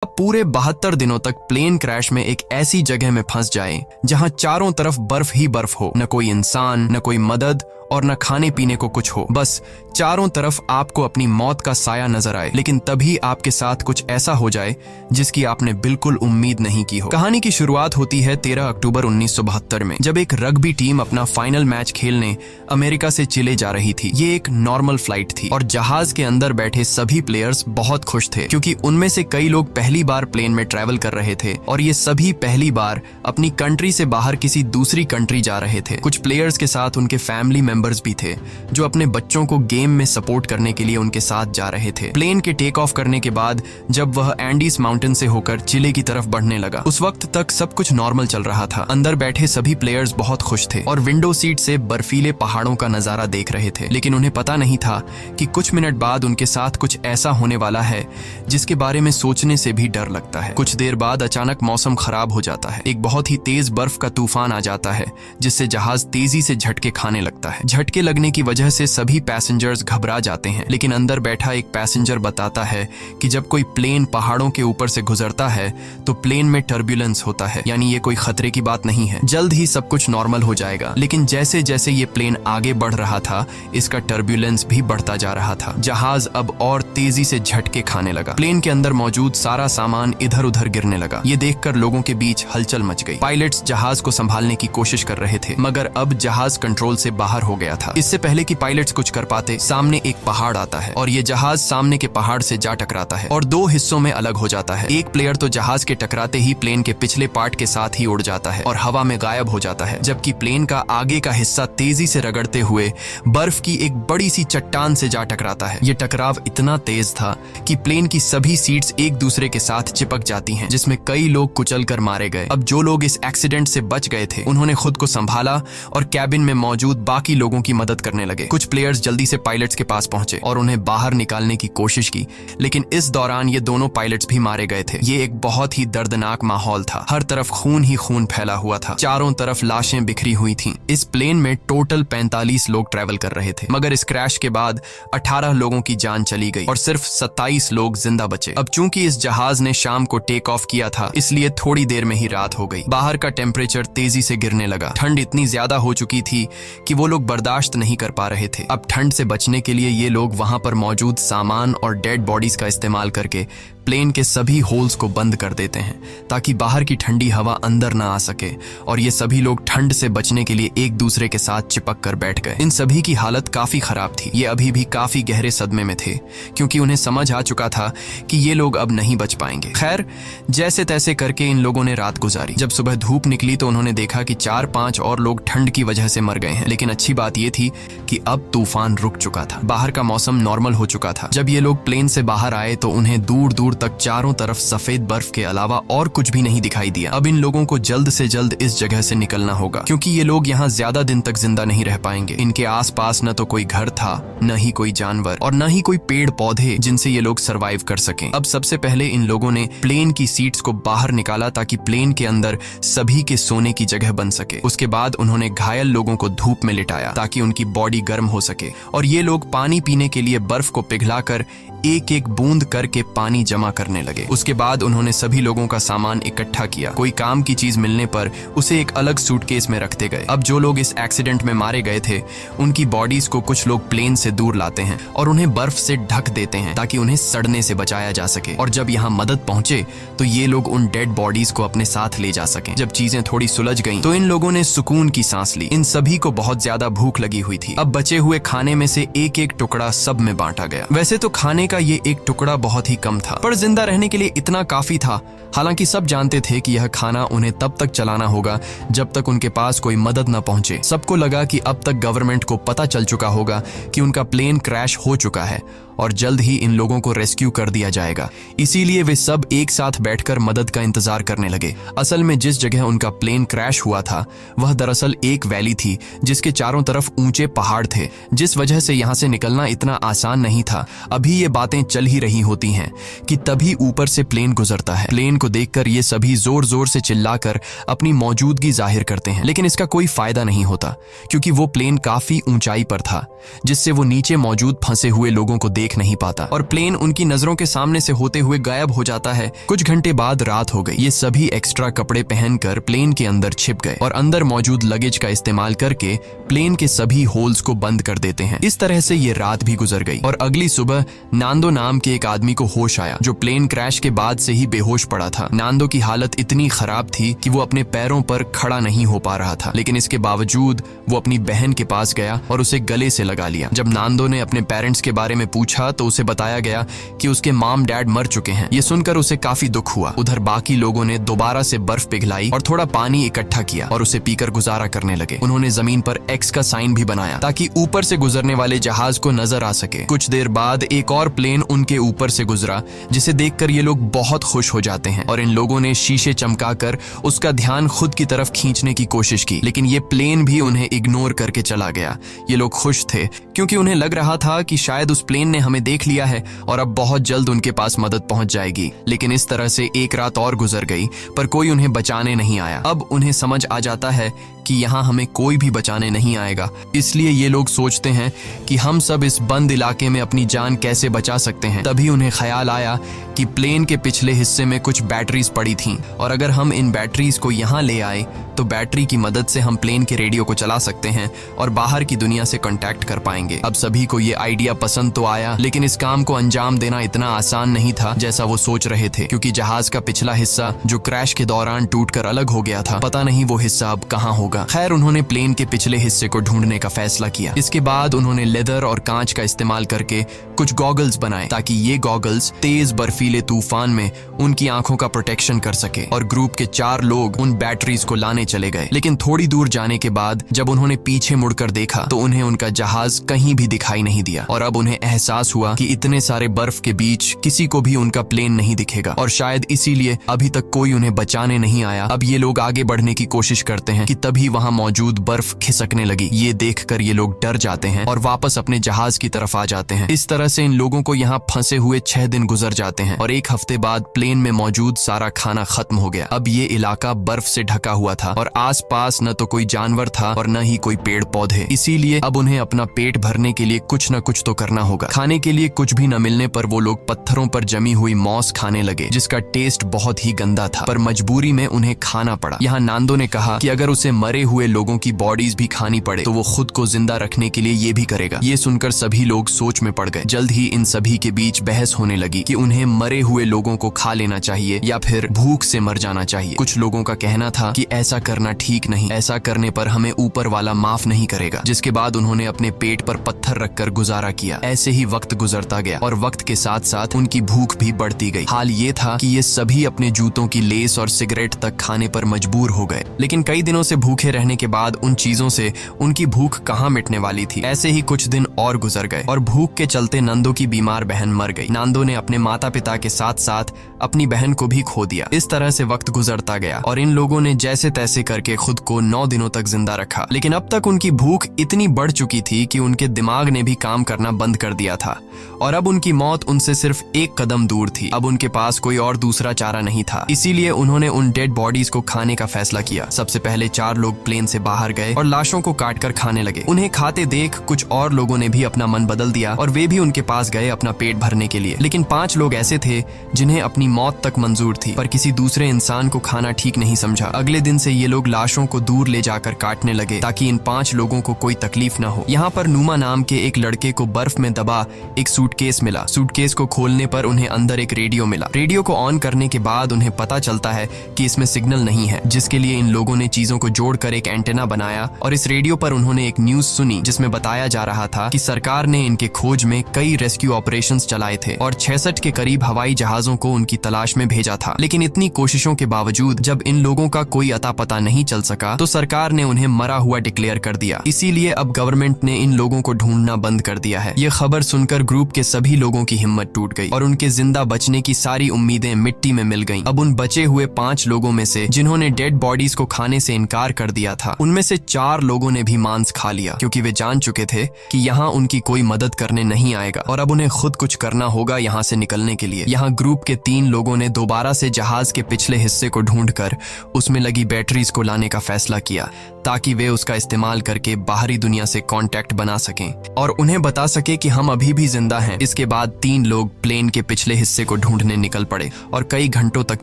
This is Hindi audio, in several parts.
अब पूरे 72 दिनों तक प्लेन क्रैश में एक ऐसी जगह में फंस जाए जहां चारों तरफ बर्फ ही बर्फ हो, न कोई इंसान, न कोई मदद और न खाने पीने को कुछ हो। बस चारों तरफ आपको अपनी मौत का साया नजर आए, लेकिन तभी आपके साथ कुछ ऐसा हो जाए जिसकी आपने बिल्कुल उम्मीद नहीं की हो। कहानी की शुरुआत होती है 13 अक्टूबर 1972 में, जब एक रग्बी टीम अपना फाइनल मैच खेलने अमेरिका से चिले जा रही थी। ये एक नॉर्मल फ्लाइट थी और जहाज के अंदर बैठे सभी प्लेयर्स बहुत खुश थे, क्योंकि उनमें से कई लोग पहली बार प्लेन में ट्रैवल कर रहे थे और ये सभी पहली बार अपनी कंट्री से बाहर किसी दूसरी कंट्री जा रहे थे। कुछ प्लेयर्स के साथ उनके फैमिली मेंबर्स भी थे जो अपने बच्चों को गेम में सपोर्ट करने के लिए उनके साथ जा रहे थे। प्लेन के टेक ऑफ करने के बाद जब वह एंडीज माउंटेन से होकर चिले की तरफ बढ़ने लगा, उस वक्त तक सब कुछ नॉर्मल चल रहा था। अंदर बैठे सभी प्लेयर्स बहुत खुश थे और विंडो सीट से बर्फीले पहाड़ों का नजारा देख रहे थे, लेकिन उन्हें पता नहीं था कि कुछ मिनट बाद उनके साथ कुछ ऐसा होने वाला है जिसके बारे में सोचने से भी डर लगता है। कुछ देर बाद अचानक मौसम खराब हो जाता है। एक बहुत ही तेज बर्फ का तूफान आ जाता है जिससे जहाज तेजी से झटके खाने लगता है। झटके लगने की वजह से सभी पैसेंजर्स घबरा जाते हैं, लेकिन अंदर बैठा एक पैसेंजर बताता है कि जब कोई प्लेन पहाड़ों के ऊपर से गुजरता है तो प्लेन में टर्बुलेंस होता है, यानी ये कोई खतरे की बात नहीं है, जल्द ही सब कुछ नॉर्मल हो जाएगा। लेकिन जैसे जैसे ये प्लेन आगे बढ़ रहा था, इसका टर्बुलेंस भी बढ़ता जा रहा था। जहाज अब और तेजी से झटके खाने लगा। प्लेन के अंदर मौजूद सारा सामान इधर उधर गिरने लगा। ये देखकर लोगों के बीच हलचल मच गई। पायलट्स जहाज को संभालने की कोशिश कर रहे थे, मगर अब जहाज कंट्रोल से बाहर हो गया था। इससे पहले कि पायलट्स कुछ कर पाते, सामने एक पहाड़ आता है और ये जहाज सामने के पहाड़ से जा टकराता है और दो हिस्सों में अलग हो जाता है। एक प्लेयर तो जहाज के टकराते ही प्लेन के पिछले पार्ट के साथ ही उड़ जाता है और हवा में गायब हो जाता है, जबकि प्लेन का आगे का हिस्सा तेजी से रगड़ते हुए बर्फ की एक बड़ी सी चट्टान से जा टकराता है। ये टकराव इतना तेज था कि प्लेन की सभी सीट्स एक दूसरे के साथ चिपक जाती हैं, जिसमें कई लोग कुचल कर मारे गए। अब जो लोग इस एक्सीडेंट से बच गए थे, उन्होंने खुद को संभाला और कैबिन में मौजूद बाकी लोगों की मदद करने लगे। कुछ प्लेयर्स जल्दी से पायलट्स के पास पहुंचे और उन्हें बाहर निकालने की कोशिश की, लेकिन इस दौरान ये दोनों पायलट्स भी मारे गए थे। ये एक बहुत ही दर्दनाक माहौल था। हर तरफ खून ही खून फैला हुआ था। चारों तरफ लाशें बिखरी हुई थीं। इस प्लेन में टोटल 45 लोग ट्रैवल कर रहे थे, मगर इस क्रैश के बाद 18 लोगों की जान चली गई और सिर्फ 27 लोग जिंदा बचे। अब चूंकि इस जहाज ने शाम को टेक ऑफ किया था, इसलिए थोड़ी देर में ही रात हो गई। बाहर का टेम्परेचर तेजी से गिरने लगा। ठंड इतनी ज्यादा हो चुकी थी कि वो लोग बर्दाश्त नहीं कर पा रहे थे। अब ठंड से बचने के लिए ये लोग वहां पर मौजूद सामान और डेड बॉडीज का इस्तेमाल करके प्लेन के सभी होल्स को बंद कर देते हैं ताकि बाहर की ठंडी हवा अंदर ना आ सके, और ये सभी लोग ठंड से बचने के लिए एक दूसरे के साथ चिपक कर बैठ गए। इन सभी की हालत काफी खराब थी। ये अभी भी काफी गहरे सदमे में थे, क्योंकि उन्हें समझ आ चुका था कि ये लोग अब नहीं बच पाएंगे। खैर, जैसे तैसे करके इन लोगों ने रात गुजारी। जब सुबह धूप निकली तो उन्होंने देखा कि 4-5 और लोग ठंड की वजह से मर गए हैं, लेकिन अच्छी बात यह थी कि अब तूफान रुक चुका था। बाहर का मौसम नॉर्मल हो चुका था। जब ये लोग प्लेन से बाहर आए तो उन्हें दूर दूर तक चारों तरफ सफेद बर्फ के अलावा और कुछ भी नहीं दिखाई दिया। अब इन लोगों को जल्द से जल्द इस जगह से निकलना होगा, क्योंकि ये लोग यहाँ ज्यादा दिन तक जिंदा नहीं रह पाएंगे। इनके आसपास न तो कोई घर था, न ही कोई जानवर और न ही कोई पेड़ पौधे जिनसे ये लोग सरवाइव कर सकें। अब सबसे पहले इन लोगों ने प्लेन की सीट्स को बाहर निकाला ताकि प्लेन के अंदर सभी के सोने की जगह बन सके। उसके बाद उन्होंने घायल लोगों को धूप में लिटाया ताकि उनकी बॉडी गर्म हो सके, और ये लोग पानी पीने के लिए बर्फ को पिघलाकर एक एक बूंद करके पानी जमा करने लगे। उसके बाद उन्होंने सभी लोगों का सामान इकट्ठा किया। कोई काम की चीज मिलने पर उसे एक अलग सूटकेस में रखते गए। अब जो लोग इस एक्सीडेंट में मारे गए थे, उनकी बॉडीज को कुछ लोग प्लेन से दूर लाते हैं और उन्हें बर्फ से ढक देते हैं ताकि उन्हें सड़ने से बचाया जा सके। और जब यहाँ मदद पहुंचे तो ये लोग उन डेड बॉडीज को अपने साथ ले जा सके। जब चीजें थोड़ी सुलझ गईं, तो इन लोगों ने सुकून की सांस ली। इन सभी को बहुत ज्यादा भूख लगी हुई थी। अब बचे हुए खाने में से एक एक टुकड़ा सब में बांटा गया। वैसे तो खाने का ये एक टुकड़ा बहुत ही कम था, पर जिंदा रहने के लिए इतना काफी था। हालांकि सब जानते थे कि यह खाना उन्हें तब तक चलाना होगा जब तक उनके पास कोई मदद न पहुंचे। सबको लगा कि अब तक गवर्नमेंट को पता चल चुका होगा कि उनका प्लेन क्रैश हो चुका है और जल्द ही इन लोगों को रेस्क्यू कर दिया जाएगा। इसीलिए वे सब एक साथ बैठकर मदद का इंतजार करने लगे। असल में जिस जगह उनका प्लेन क्रैश हुआ था, वह दरअसल एक वैली थी जिसके चारों तरफ ऊंचे पहाड़ थे, जिस वजह से यहाँ से निकलना इतना आसान नहीं था। अभी ये बातें चल ही रही होती हैं कि तभी ऊपर से प्लेन गुजरता है। प्लेन को देखकर ये सभी जोर जोर से चिल्लाकर अपनी मौजूदगी जाहिर करते हैं, लेकिन इसका कोई फायदा नहीं होता क्योंकि वो प्लेन काफी ऊंचाई पर था जिससे वो नीचे मौजूद फंसे हुए लोगों को देख नहीं पाता और प्लेन उनकी नजरों के सामने से होते हुए गायब हो जाता है। कुछ घंटे बाद रात हो गई। ये सभी एक्स्ट्रा कपड़े पहनकर प्लेन के अंदर छिप गए और अंदर मौजूद लगेज का इस्तेमाल करके प्लेन के सभी होल्स को बंद कर देते हैं। इस तरह से ये रात भी गुजर गई और अगली सुबह नांदो नाम के एक आदमी को होश आया जो प्लेन क्रैश के बाद से ही बेहोश पड़ा था। नांदो की हालत इतनी खराब थी कि वो अपने पैरों पर खड़ा नहीं हो पा रहा था, लेकिन इसके बावजूद वो अपनी बहन के पास गया और उसे गले से लगा लिया। जब नांदो ने अपने पेरेंट्स के बारे में पूछा तो उसे बताया गया कि उसके मॉम डैड मर चुके हैं। ये सुनकर उसे काफी दुख हुआ। उधर बाकी लोगों ने दोबारा से बर्फ पिघलाई और थोड़ा पानी इकट्ठा किया और उसे पीकर गुजारा करने लगे। उन्होंने जमीन पर एक्स का साइन भी बनाया ताकि ऊपर से गुजरने वाले जहाज को नजर आ सके। कुछ देर बाद एक और प्लेन उनके ऊपर से गुजरा जिसे देखकर ये लोग बहुत खुश हो जाते हैं और इन लोगों ने शीशे चमकाकर उसका ध्यान खुद की तरफ खींचने की कोशिश की, लेकिन ये प्लेन भी उन्हें इग्नोर करके चला गया। ये लोग खुश थे क्योंकि उन्हें लग रहा था कि शायद उस प्लेन ने हमें देख लिया है और अब बहुत जल्द उनके पास मदद पहुंच जाएगी। लेकिन इस तरह से एक रात और गुजर गई पर कोई उन्हें बचाने नहीं आया। अब उन्हें समझ आ जाता है कि यहाँ हमें कोई भी बचाने नहीं आएगा, इसलिए ये लोग सोचते हैं कि हम सब इस बंद इलाके में अपनी जान कैसे बचा सकते हैं। तभी उन्हें ख्याल आया कि प्लेन के पिछले हिस्से में कुछ बैटरीज पड़ी थीं और अगर हम इन बैटरीज को यहाँ ले आए तो बैटरी की मदद से हम प्लेन के रेडियो को चला सकते हैं और बाहर की दुनिया से कांटेक्ट कर पाएंगे। अब सभी को ये आइडिया पसंद तो आया, लेकिन इस काम को अंजाम देना इतना आसान नहीं था जैसा वो सोच रहे थे, क्योंकि जहाज का पिछला हिस्सा जो क्रैश के दौरान टूटकर अलग हो गया था, पता नहीं वो हिस्सा अब कहाँ होगा। खैर, उन्होंने प्लेन के पिछले हिस्से को ढूंढने का फैसला किया। इसके बाद उन्होंने लेदर और कांच का इस्तेमाल करके कुछ गॉगल्स बनाए ताकि ये गॉगल्स तेज बर्फीले तूफान में उनकी आंखों का प्रोटेक्शन कर सके। और ग्रुप के 4 लोग उन बैटरीज को लाने चले गए, लेकिन थोड़ी दूर जाने के बाद जब उन्होंने पीछे मुड़कर देखा तो उन्हें उनका जहाज कहीं भी दिखाई नहीं दिया और अब उन्हें एहसास हुआ कि इतने सारे बर्फ के बीच किसी को भी उनका प्लेन नहीं दिखेगा और शायद इसीलिए अभी तक कोई उन्हें बचाने नहीं आया। अब ये लोग आगे बढ़ने की कोशिश करते हैं कि तभी वहां मौजूद बर्फ खिसकने लगी। ये देखकर ये लोग डर जाते हैं और वापस अपने जहाज की तरफ आ जाते हैं। इस तरह से इन लोगों को यहाँ फंसे हुए 6 दिन गुजर जाते हैं और 1 हफ्ते बाद प्लेन में मौजूद सारा खाना खत्म हो गया। अब ये इलाका बर्फ से ढका हुआ था और आसपास न तो कोई जानवर था और न ही कोई पेड़ पौधे, इसीलिए अब उन्हें अपना पेट भरने के लिए कुछ न कुछ तो करना होगा। खाने के लिए कुछ भी न मिलने पर वो लोग पत्थरों पर जमी हुई मॉस खाने लगे जिसका टेस्ट बहुत ही गंदा था, पर मजबूरी में उन्हें खाना पड़ा। यहाँ नांदो ने कहा कि अगर उसे मरे हुए लोगों की बॉडीज भी खानी पड़े तो वो खुद को जिंदा रखने के लिए ये भी करेगा। ये सुनकर सभी लोग सोच में पड़ गए। जल्द ही इन सभी के बीच बहस होने लगी कि उन्हें मरे हुए लोगों को खा लेना चाहिए या फिर भूख से मर जाना चाहिए। कुछ लोगों का कहना था कि ऐसा करना ठीक नहीं, ऐसा करने पर हमें ऊपर वाला माफ नहीं करेगा। जिसके बाद उन्होंने अपने पेट पर पत्थर रखकर गुजारा किया। ऐसे ही वक्त गुजरता गया और वक्त के साथ साथ उनकी भूख भी बढ़ती गई। हाल ये था कि ये सभी अपने जूतों की लेस और सिगरेट तक खाने पर मजबूर हो गए, लेकिन कई दिनों से भूखे रहने के बाद उन चीजों से उनकी भूख कहाँ मिटने वाली थी। ऐसे ही कुछ दिन और गुजर गए और भूख के चलते नंदो की बीमार बहन मर गई। नांदो ने अपने माता पिता के साथ साथ अपनी बहन को भी खो दिया। इस तरह से वक्त गुजरता गया और इन लोगों ने जैसे तैसे करके खुद को 9 दिनों तक जिंदा रखा, लेकिन अब तक उनकी भूख इतनी बढ़ चुकी थी कि उनके दिमाग ने भी काम करना बंद कर दिया था और अब उनकी मौत उनसे सिर्फ 1 कदम दूर थी। अब उनके पास कोई और दूसरा चारा नहीं था, इसीलिए उन्होंने उन डेड बॉडीज को खाने का फैसला किया। सबसे पहले 4 लोग प्लेन से बाहर गए और लाशों को काटकर खाने लगे। उन्हें खाते देख कुछ और लोगों ने भी अपना मन बदल दिया और वे भी उनके पास गए अपना पेट भरने के लिए। लेकिन 5 लोग ऐसे थे जिन्हें अपनी मौत तक मंजूर थी, पर किसी दूसरे इंसान को खाना ठीक नहीं समझा। अगले दिन से ये लोग लाशों को दूर ले जाकर काटने लगे ताकि इन 5 लोगों को कोई तकलीफ न हो। यहाँ पर नुमा नाम के एक लड़के को बर्फ में दबा एक सूटकेस मिला। सूटकेस को खोलने पर उन्हें अंदर एक रेडियो मिला। रेडियो को ऑन करने के बाद उन्हें पता चलता है कि इसमें सिग्नल नहीं है, जिसके लिए इन लोगों ने चीजों को जोड़कर एक एंटेना बनाया और इस रेडियो पर उन्होंने एक न्यूज सुनी जिसमें बताया जा रहा था कि सरकार ने इनके खोज में कई रेस्क्यू ऑपरेशंस चलाए थे और 66 के करीब हवाई जहाजों को उनकी तलाश में भेजा था। लेकिन इतनी कोशिशों के बावजूद जब इन लोगों का कोई अता पता नहीं चल सका तो सरकार ने उन्हें मरा हुआ डिक्लेयर कर दिया। इसीलिए अब गवर्नमेंट ने इन लोगों को ढूंढना बंद कर दिया है। ये खबर सुनकर ग्रुप के सभी लोगों की हिम्मत टूट गई और उनके जिंदा बचने की सारी उम्मीदें मिट्टी में मिल गईं। अब उन बचे हुए 5 लोगों में से जिन्होंने डेड बॉडीज को खाने से इनकार कर दिया था, उनमें से 4 लोगों ने भी मांस खा लिया क्योंकि वे जान चुके थे कि यहाँ उनकी कोई मदद करने नहीं आएगा और अब उन्हें खुद कुछ करना होगा यहाँ से निकलने के लिए। यहाँ ग्रुप के 3 लोगों ने दोबारा से जहाज के पिछले हिस्से को ढूंढकर उसमें लगी बैटरीज को लाने का फैसला किया ताकि वे उसका इस्तेमाल करके बाहरी दुनिया से कांटेक्ट बना सकें और उन्हें बता सके कि हम अभी भी जिंदा हैं। इसके बाद 3 लोग प्लेन के पिछले हिस्से को ढूंढने निकल पड़े और कई घंटों तक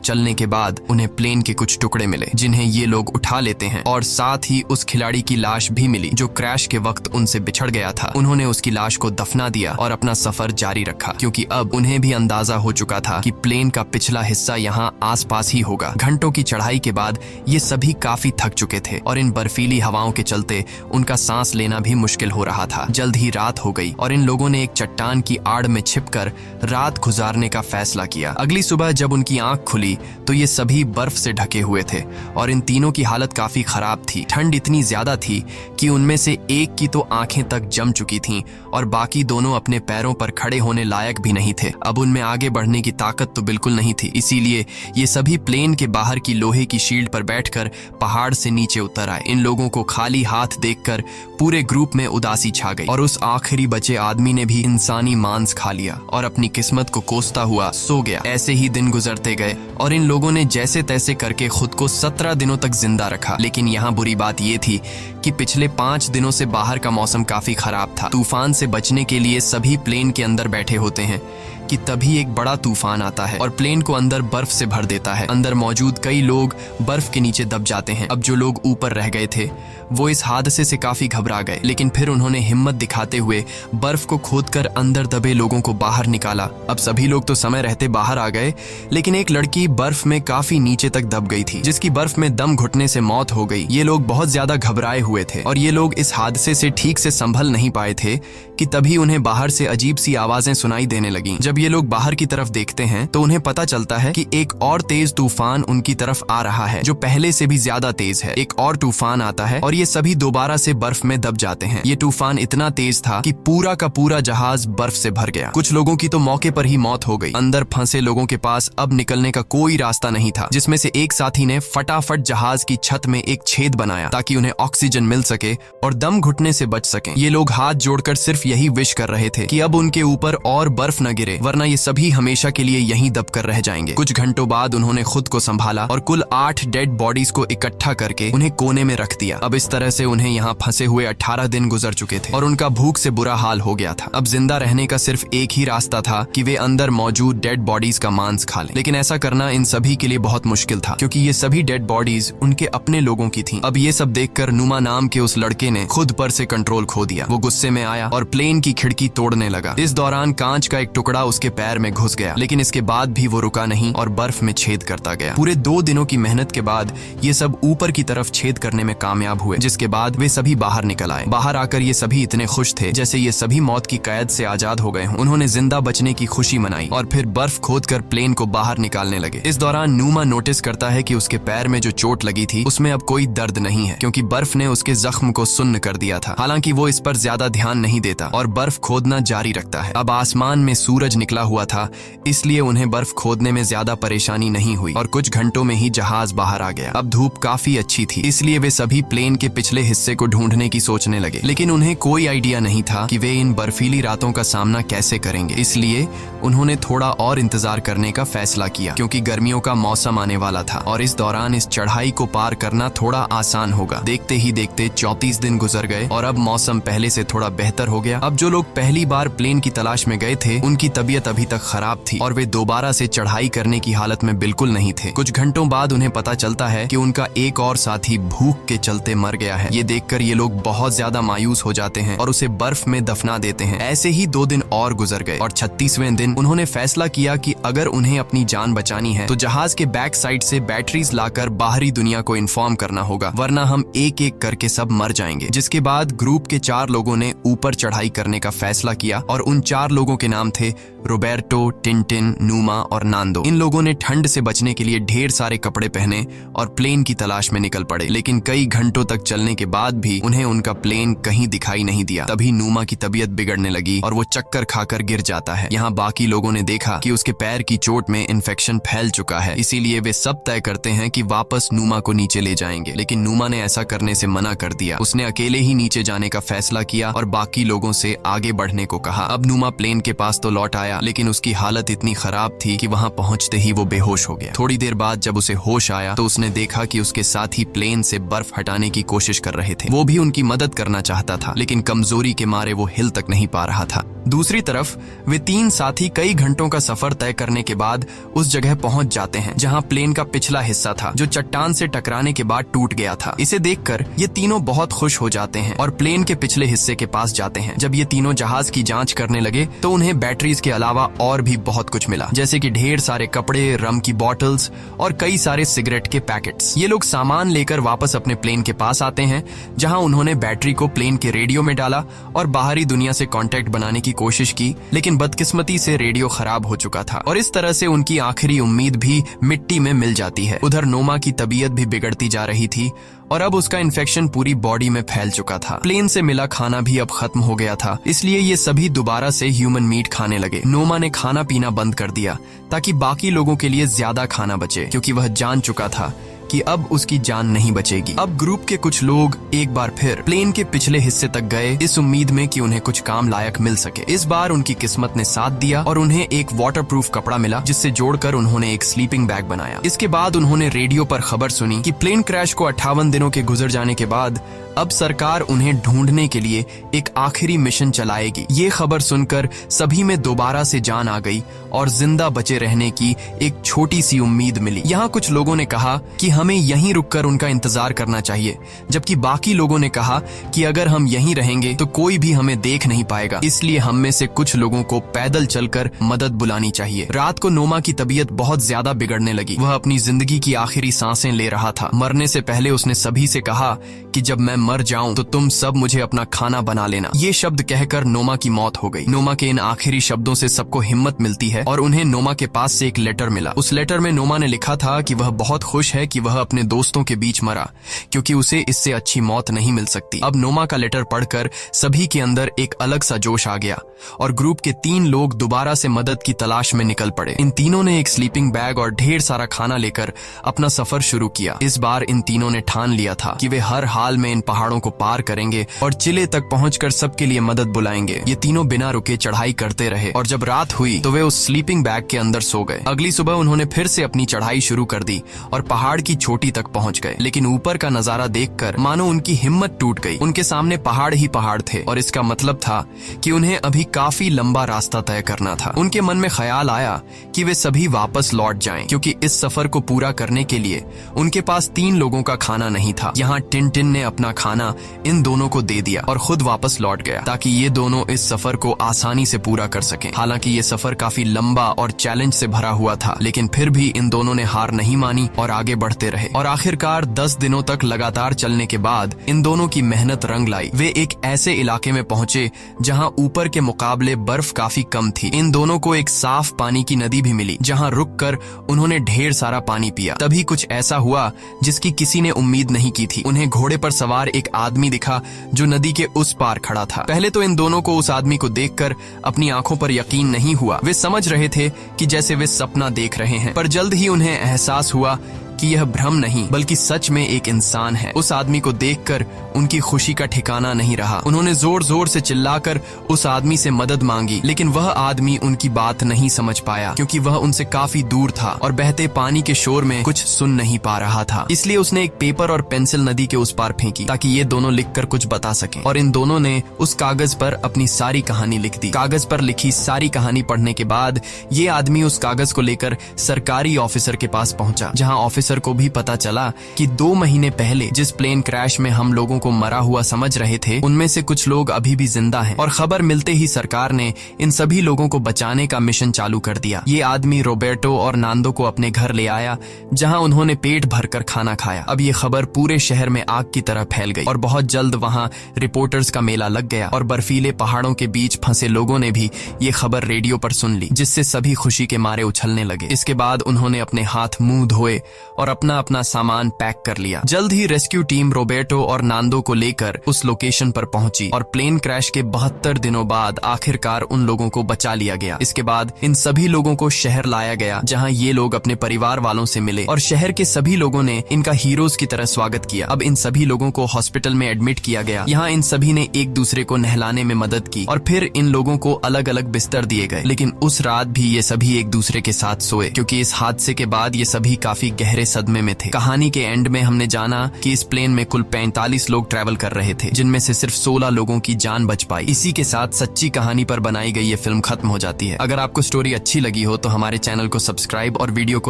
चलने के बाद उन्हें प्लेन के कुछ टुकड़े मिले जिन्हें ये लोग उठा लेते हैं और साथ ही उस खिलाड़ी की लाश भी मिली जो क्रैश के वक्त उनसे बिछड़ गया था। उन्होंने उसकी लाश को दफना दिया और अपना सफर जारी रखा क्योंकि अब उन्हें भी अंदाजा हो चुका था कि प्लेन का पिछला हिस्सा यहाँ आसपास ही होगा। घंटों की चढ़ाई के बाद ये सभी काफी थक चुके थे और इन बर्फीली हवाओं के चलते उनका सांस लेना भी मुश्किल हो रहा था। जल्द ही रात हो गई और इन लोगों ने एक चट्टान की आड़ में छिपकर रात गुजारने का फैसला किया। अगली सुबह जब उनकी आंख खुली तो ये सभी बर्फ से ढके हुए थे और इन तीनों की हालत काफी खराब थी। ठंड इतनी ज्यादा थी कि उनमें से एक की तो आंखें तक जम चुकी थीं और बाकी दोनों अपने पैरों पर खड़े होने लायक भी नहीं थे। अब उनमें आगे बढ़ने की ताकत तो बिल्कुल नहीं थी, इसीलिए ये सभी प्लेन के बाहर की लोहे की शील्ड पर बैठकर पहाड़ से नीचे उतर आए। इन लोगों को खाली हाथ देखकर पूरे ग्रुप में उदासी छा गई और उस आखिरी बचे आदमी ने भी इंसानी मांस खा लिया और अपनी किस्मत को कोसता हुआ सो गया। ऐसे ही दिन गुजरते गए और इन लोगों ने जैसे तैसे करके खुद को 17 दिनों तक जिंदा रखा। लेकिन यहाँ बुरी बात ये थी कि पिछले 5 दिनों से बाहर का मौसम काफी खराब था। तूफान से बचने के लिए सभी प्लेन के अंदर बैठे होते हैं कि तभी एक बड़ा तूफान आता है और प्लेन को अंदर बर्फ से भर देता है। अंदर मौजूद कई लोग बर्फ के नीचे दब जाते हैं। अब जो लोग ऊपर रह गए थे वो इस हादसे से काफी घबरा गए, लेकिन फिर उन्होंने हिम्मत दिखाते हुए बर्फ को खोदकर अंदर दबे लोगों को बाहर निकाला। अब सभी लोग तो समय रहते बाहर आ गए, लेकिन एक लड़की बर्फ में काफी नीचे तक दब गई थी जिसकी बर्फ में दम घुटने से मौत हो गई। ये लोग बहुत ज्यादा घबराए हुए थे और ये लोग इस हादसे से ठीक से संभल नहीं पाए थे कि तभी उन्हें बाहर से अजीब सी आवाजें सुनाई देने लगीं। जब ये लोग बाहर की तरफ देखते हैं तो उन्हें पता चलता है कि एक और तेज तूफान उनकी तरफ आ रहा है जो पहले से भी ज्यादा तेज है। एक और तूफान आता है और ये सभी दोबारा से बर्फ में दब जाते हैं। ये तूफान इतना तेज था कि पूरा का पूरा जहाज बर्फ से भर गया। कुछ लोगों की तो मौके पर ही मौत हो गई। अंदर फंसे लोगों के पास अब निकलने का कोई रास्ता नहीं था, जिसमें से एक साथी ने फटाफट जहाज की छत में एक छेद बनाया ताकि उन्हें ऑक्सीजन मिल सके और दम घुटने से बच सकें। ये लोग हाथ जोड़कर सिर्फ यही विश कर रहे थे कि अब उनके ऊपर और बर्फ न गिरे, वरना ये सभी हमेशा के लिए यहीं दबकर रह जाएंगे। कुछ घंटों बाद उन्होंने खुद को संभाला और कुल 8 डेड बॉडीज को इकट्ठा करके उन्हें कोने में रख दिया। अब इस तरह से उन्हें यहाँ फंसे हुए 18 दिन गुजर चुके थे और उनका भूख से बुरा हाल हो गया था। अब जिंदा रहने का सिर्फ एक ही रास्ता था कि वे अंदर मौजूद डेड बॉडीज का मांस खा लें, लेकिन ऐसा करना इन सभी के लिए बहुत मुश्किल था क्योंकि ये सभी डेड बॉडीज उनके अपने लोगों की थीं। अब ये सब देखकर नुमा नाम के उस लड़के ने खुद पर से कंट्रोल खो दिया। वो गुस्से में आया और प्लेन की खिड़की तोड़ने लगा। इस दौरान कांच का एक टुकड़ा उसके पैर में घुस गया, लेकिन इसके बाद भी वो रुका नहीं और बर्फ में छेद करता गया। पूरे 2 दिनों की मेहनत के बाद ये सब ऊपर की तरफ छेद करने में कामयाब हुए, जिसके बाद वे सभी बाहर निकल आए। बाहर आकर ये सभी इतने खुश थे जैसे ये सभी मौत की कैद से आजाद हो गए हों। उन्होंने जिंदा बचने की खुशी मनाई और फिर बर्फ खोदकर प्लेन को बाहर निकालने लगे। इस दौरान नुमा नोटिस करता है कि उसके पैर में जो चोट लगी थी उसमें अब कोई दर्द नहीं है क्योंकि बर्फ ने उसके जख्म को सुन्न कर दिया था। हालांकि वो इस पर ज्यादा ध्यान नहीं देता और बर्फ खोदना जारी रखता है। अब आसमान में सूरज निकला हुआ था, इसलिए उन्हें बर्फ खोदने में ज्यादा परेशानी नहीं हुई और कुछ घंटों में ही जहाज बाहर आ गया। अब धूप काफी अच्छी थी, इसलिए वे सभी प्लेन के पिछले हिस्से को ढूंढने की सोचने लगे, लेकिन उन्हें कोई आइडिया नहीं था कि वे इन बर्फीली रातों का सामना कैसे करेंगे। इसलिए उन्होंने थोड़ा और इंतजार करने का फैसला किया क्योंकि गर्मियों का मौसम आने वाला था और इस दौरान इस चढ़ाई को पार करना थोड़ा आसान होगा। देखते ही देखते 34 दिन गुजर गए और अब मौसम पहले से थोड़ा बेहतर हो गया। अब जो लोग पहली बार प्लेन की तलाश में गए थे उनकी तबीयत अभी तक खराब थी और वे दोबारा से चढ़ाई करने की हालत में बिल्कुल नहीं थे। कुछ घंटों बाद उन्हें पता चलता है कि उनका एक और साथी भूख के चलते मर गया है। ये देखकर ये लोग बहुत ज्यादा मायूस हो जाते हैं और उसे बर्फ में दफना देते हैं। ऐसे ही 2 दिन और गुजर गए और 36वें दिन उन्होंने फैसला किया कि अगर उन्हें अपनी जान बचानी है तो जहाज के बैक साइड से बैटरीज लाकर बाहरी दुनिया को इन्फॉर्म करना होगा, वरना हम एक एक करके सब मर जाएंगे। जिसके बाद ग्रुप के 4 लोगों ने ऊपर चढ़ाई करने का फैसला किया और उन 4 लोगों के नाम थे रोबर्टो, टिंटिन, नुमा और नांदो। इन लोगों ने ठंड से बचने के लिए ढेर सारे कपड़े पहने और प्लेन की तलाश में निकल पड़े, लेकिन कई घंटों तक चलने के बाद भी उन्हें उनका प्लेन कहीं दिखाई नहीं दिया। तभी नूमा की तबीयत बिगड़ने लगी और वो चक्कर खाकर गिर जाता है। यहाँ बाकी लोगों ने देखा कि उसके पैर की चोट में इन्फेक्शन फैल चुका है, इसीलिए वे सब तय करते हैं कि वापस नूमा को नीचे ले जाएंगे। लेकिन नूमा ने ऐसा करने से मना कर दिया। उसने अकेले ही नीचे जाने का फैसला किया और बाकी लोगों से आगे बढ़ने को कहा। अब नूमा प्लेन के पास तो लौट आया, लेकिन उसकी हालत इतनी खराब थी कि वहां पहुंचते ही वो बेहोश हो गया। थोड़ी देर बाद जब उसे होश आया तो उसने देखा कि उसके साथी प्लेन से बर्फ हटाने की कोशिश कर रहे थे। वो भी उनकी मदद करना चाहता था, लेकिन कमजोरी के मारे वो हिल तक नहीं पा रहा था। दूसरी तरफ वे 3 साथी कई घंटों का सफर तय करने के बाद उस जगह पहुंच जाते हैं जहां प्लेन का पिछला हिस्सा था, जो चट्टान से टकराने के बाद टूट गया था। इसे देखकर ये तीनों बहुत खुश हो जाते हैं और प्लेन के पिछले हिस्से के पास जाते हैं। जब ये तीनों जहाज की जांच करने लगे तो उन्हें बैटरीज के अलावा और भी बहुत कुछ मिला, जैसे कि ढेर सारे कपड़े, रम की बॉटल्स और कई सारे सिगरेट के पैकेट्स। ये लोग सामान लेकर वापस अपने प्लेन के पास आते हैं, जहां उन्होंने बैटरी को प्लेन के रेडियो में डाला और बाहरी दुनिया से कांटेक्ट बनाने की कोशिश की, लेकिन बदकिस्मती से रेडियो खराब हो चुका था और इस तरह से उनकी आखिरी उम्मीद भी मिट्टी में मिल जाती है। उधर नोमा की तबीयत भी बिगड़ती जा रही थी और अब उसका इन्फेक्शन पूरी बॉडी में फैल चुका था। प्लेन से मिला खाना भी अब खत्म हो गया था, इसलिए ये सभी दोबारा से ह्यूमन मीट खाने लगे। नोमा ने खाना पीना बंद कर दिया ताकि बाकी लोगों के लिए ज्यादा खाना बचे, क्योंकि वह जान चुका था कि अब उसकी जान नहीं बचेगी। अब ग्रुप के कुछ लोग एक बार फिर प्लेन के पिछले हिस्से तक गए, इस उम्मीद में कि उन्हें कुछ काम लायक मिल सके। इस बार उनकी किस्मत ने साथ दिया और उन्हें एक वाटरप्रूफ कपड़ा मिला, जिससे जोड़कर उन्होंने एक स्लीपिंग बैग बनाया। इसके बाद उन्होंने रेडियो पर खबर सुनी कि प्लेन क्रैश को 58 दिनों के गुजर जाने के बाद अब सरकार उन्हें ढूंढने के लिए एक आखिरी मिशन चलाएगी। ये खबर सुनकर सभी में दोबारा से जान आ गई और जिंदा बचे रहने की एक छोटी सी उम्मीद मिली। यहाँ कुछ लोगों ने कहा कि हमें यहीं रुककर उनका इंतजार करना चाहिए, जबकि बाकी लोगों ने कहा कि अगर हम यहीं रहेंगे तो कोई भी हमें देख नहीं पाएगा, इसलिए हम में से कुछ लोगों को पैदल चलकर मदद बुलानी चाहिए। रात को नोमा की तबीयत बहुत ज्यादा बिगड़ने लगी। वह अपनी जिंदगी की आखिरी सांसें ले रहा था। मरने से पहले उसने सभी से कहा कि जब मैं मर जाऊं तो तुम सब मुझे अपना खाना बना लेना। ये शब्द कहकर नोमा की मौत हो गई। नोमा के इन आखिरी शब्दों से सबको हिम्मत मिलती है और उन्हें नोमा के पास से एक लेटर मिला। उस लेटर में नोमा ने लिखा था कि वह बहुत खुश है कि वह अपने दोस्तों के बीच मरा, क्योंकि उसे इससे अच्छी मौत नहीं मिल सकती। अब नोमा का लेटर पढ़कर सभी के अंदर एक अलग सा जोश आ गया और ग्रुप के 3 लोग दोबारा से मदद की तलाश में निकल पड़े। इन तीनों ने एक स्लीपिंग बैग और ढेर सारा खाना लेकर अपना सफर शुरू किया। इस बार इन तीनों ने ठान लिया था कि वे हर हाल में इन पहाड़ों को पार करेंगे और चिले तक पहुंचकर सबके लिए मदद बुलाएंगे। ये तीनों बिना रुके चढ़ाई करते रहे और जब रात हुई तो वे उस स्लीपिंग बैग के अंदर सो गए। अगली सुबह उन्होंने फिर से अपनी चढ़ाई शुरू कर दी और पहाड़ की चोटी तक पहुंच गए, लेकिन ऊपर का नजारा देखकर मानो उनकी हिम्मत टूट गई। उनके सामने पहाड़ ही पहाड़ थे और इसका मतलब था कि उन्हें अभी काफी लंबा रास्ता तय करना था। उनके मन में ख्याल आया कि वे सभी वापस लौट जाएं, क्योंकि इस सफर को पूरा करने के लिए उनके पास 3 लोगों का खाना नहीं था। यहाँ टिन ने अपना खाना इन दोनों को दे दिया और खुद वापस लौट गया, ताकि ये दोनों इस सफर को आसानी से पूरा कर सकें। हालांकि ये सफर काफी लंबा और चैलेंज से भरा हुआ था, लेकिन फिर भी इन दोनों ने हार नहीं मानी और आगे बढ़ते रहे। और आखिरकार 10 दिनों तक लगातार चलने के बाद इन दोनों की मेहनत रंग लाई। वे एक ऐसे इलाके में पहुंचे जहां ऊपर के मुकाबले बर्फ काफी कम थी। इन दोनों को एक साफ पानी की नदी भी मिली, जहां रुककर उन्होंने ढेर सारा पानी पिया। तभी कुछ ऐसा हुआ जिसकी किसी ने उम्मीद नहीं की थी। उन्हें घोड़े पर सवार एक आदमी दिखा जो नदी के उस पार खड़ा था। पहले तो इन दोनों को उस आदमी को देखकर अपनी आंखों पर यकीन नहीं हुआ। वे समझ रहे थे कि जैसे वे सपना देख रहे हैं, पर जल्द ही उन्हें एहसास हुआ कि यह भ्रम नहीं बल्कि सच में एक इंसान है। उस आदमी को देखकर उनकी खुशी का ठिकाना नहीं रहा। उन्होंने जोर जोर से चिल्लाकर उस आदमी से मदद मांगी, लेकिन वह आदमी उनकी बात नहीं समझ पाया, क्योंकि वह उनसे काफी दूर था और बहते पानी के शोर में कुछ सुन नहीं पा रहा था। इसलिए उसने एक पेपर और पेंसिल नदी के उस पार फेंकी ताकि ये दोनों लिखकर कुछ बता सकें। और इन दोनों ने उस कागज पर अपनी सारी कहानी लिख दी। कागज पर लिखी सारी कहानी पढ़ने के बाद ये आदमी उस कागज को लेकर सरकारी ऑफिसर के पास पहुंचा, जहां ऑफिसर को भी पता चला कि 2 महीने पहले जिस प्लेन क्रैश में हम लोगों को मरा हुआ समझ रहे थे, उनमें से कुछ लोग अभी भी जिंदा हैं। और खबर मिलते ही सरकार ने इन सभी लोगों को बचाने का मिशन चालू कर दिया। ये आदमी रोबर्टो और नांदो को अपने घर ले आया, जहां उन्होंने पेट भरकर खाना खाया। अब ये खबर पूरे शहर में आग की तरह फैल गई और बहुत जल्द वहां रिपोर्टर्स का मेला लग गया और बर्फीले पहाड़ों के बीच फंसे लोगों ने भी ये खबर रेडियो पर सुन ली, जिससे सभी खुशी के मारे उछलने लगे। इसके बाद उन्होंने अपने हाथ मुंह धोए और अपना अपना सामान पैक कर लिया। जल्द ही रेस्क्यू टीम रोबर्टो और नांदो को लेकर उस लोकेशन पर पहुंची और प्लेन क्रैश के 72 दिनों बाद आखिरकार उन लोगों को बचा लिया गया। इसके बाद इन सभी लोगों को शहर लाया गया जहां ये लोग अपने परिवार वालों से मिले और शहर के सभी लोगों ने इनका हीरोज की तरह स्वागत किया। अब इन सभी लोगों को हॉस्पिटल में एडमिट किया गया। यहाँ इन सभी ने एक दूसरे को नहलाने में मदद की और फिर इन लोगों को अलग अलग बिस्तर दिए गए। लेकिन उस रात भी ये सभी एक दूसरे के साथ सोए क्योंकि इस हादसे के बाद ये सभी काफी गहरे सदमे में थे। कहानी के एंड में हमने जाना कि इस प्लेन में कुल 45 लोग ट्रैवल कर रहे थे, जिनमें से सिर्फ 16 लोगों की जान बच पाई। इसी के साथ सच्ची कहानी पर बनाई गई ये फिल्म खत्म हो जाती है। अगर आपको स्टोरी अच्छी लगी हो तो हमारे चैनल को सब्सक्राइब और वीडियो को